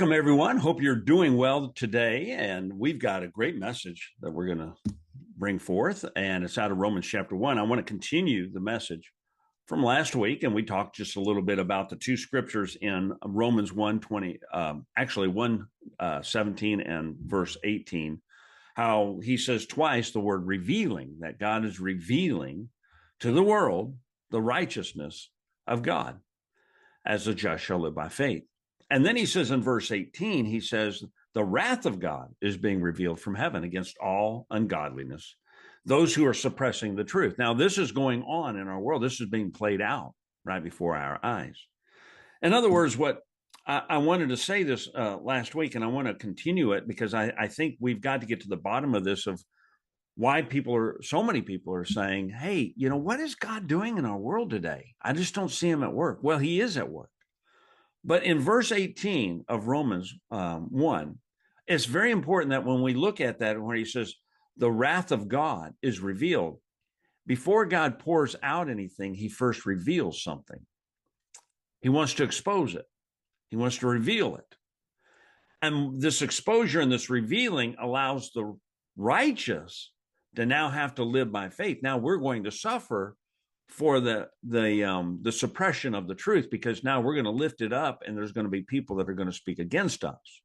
Welcome, everyone. Hope you're doing well today. And we've got a great message that we're going to bring forth, and it's out of Romans chapter 1. I want to continue the message from last week, and we talked just a little bit about the two scriptures in Romans 1:20, actually 1:17 and verse 18, how he says twice the word revealing, that God is revealing to the world the righteousness of God, as the just shall live by faith. And then he says in verse 18, he says, the wrath of God is being revealed from heaven against all ungodliness, those who are suppressing the truth. Now, this is going on in our world. This is being played out right before our eyes. In other words, what I wanted to say this last week, and I want to continue it because I think we've got to get to the bottom of this, of why so many people are saying, hey, what is God doing in our world today? I just don't see him at work. Well, he is at work. But in verse 18 of Romans 1, it's very important that when we look at that, where he says, the wrath of God is revealed, before God pours out anything, he first reveals something. He wants to expose it. He wants to reveal it. And this exposure and this revealing allows the righteous to now have to live by faith. Now we're going to suffer for the suppression of the truth, because now we're going to lift it up, and there's going to be people that are going to speak against us,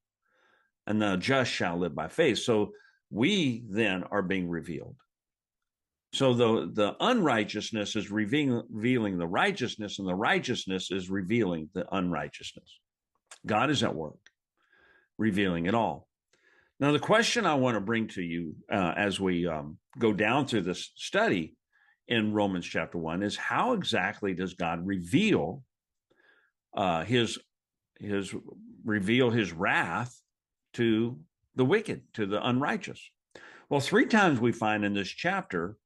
and the just shall live by faith. So we then are being revealed. So the unrighteousness is revealing the righteousness, and the righteousness is revealing the unrighteousness. God is at work, revealing it all. Now, the question I want to bring to you as we go down through this study in Romans chapter 1 is, how exactly does God reveal his wrath to the wicked, to the unrighteous? Well, 3 times we find in this chapter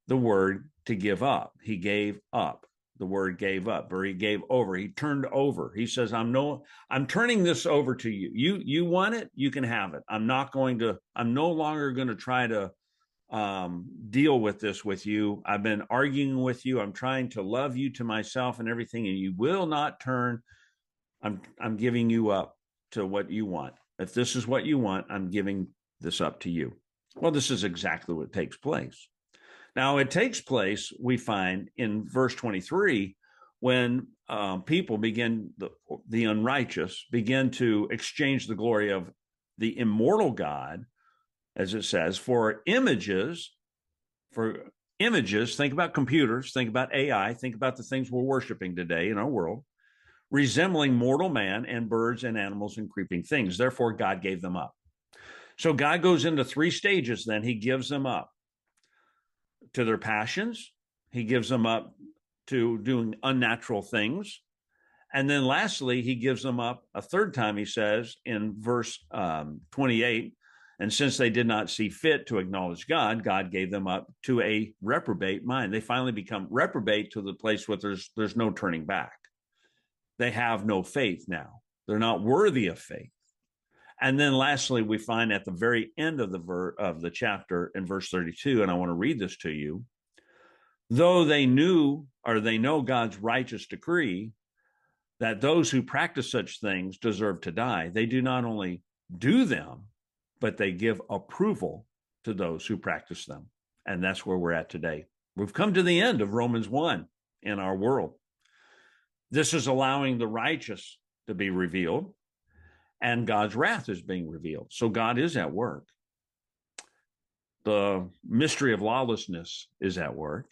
the word to give up. He gave up. The word gave up, or he gave over. He turned over. He says, I'm turning this over to you. You want it, you can have it. I'm no longer going to try to deal with this with you. I've been arguing with you. I'm trying to love you to myself and everything, and you will not turn. I'm giving you up to what you want. If this is what you want, I'm giving this up to you. Well, this is exactly what takes place. Now, it takes place, we find, in verse 23, when people begin, the unrighteous, begin to exchange the glory of the immortal God, as it says, for images. Think about computers, think about AI, think about the things we're worshiping today in our world, resembling mortal man and birds and animals and creeping things. Therefore, God gave them up. So God goes into 3 stages then. He gives them up to their passions. He gives them up to doing unnatural things. And then lastly, he gives them up a 3rd time, he says in verse 28, and since they did not see fit to acknowledge God, God gave them up to a reprobate mind. They finally become reprobate to the place where there's no turning back. They have no faith now. They're not worthy of faith. And then lastly, we find at the very end of the chapter in verse 32, and I want to read this to you, though they know God's righteous decree that those who practice such things deserve to die, they do not only do them, but they give approval to those who practice them. And that's where we're at today. We've come to the end of Romans 1 in our world. This is allowing the righteous to be revealed, and God's wrath is being revealed. So God is at work. The mystery of lawlessness is at work.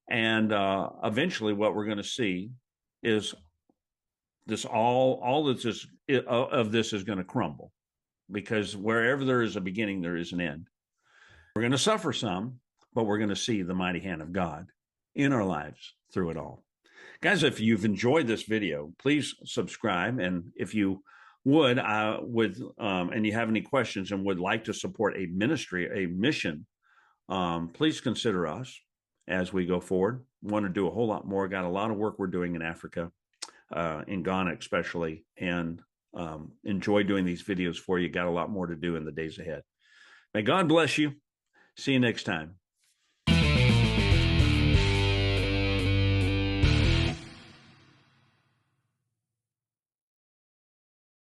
And eventually what we're going to see is all of this is going to crumble, because wherever there is a beginning, there is an end. We're going to suffer some, but we're going to see the mighty hand of God in our lives through it all. Guys, if you've enjoyed this video, please subscribe. And if you would, and you have any questions and would like to support a ministry, a mission, please consider us as we go forward. We want to do a whole lot more. Got a lot of work we're doing in Africa, in Ghana especially, and enjoy doing these videos for you. Got a lot more to do in the days ahead. May God bless you. See you next time.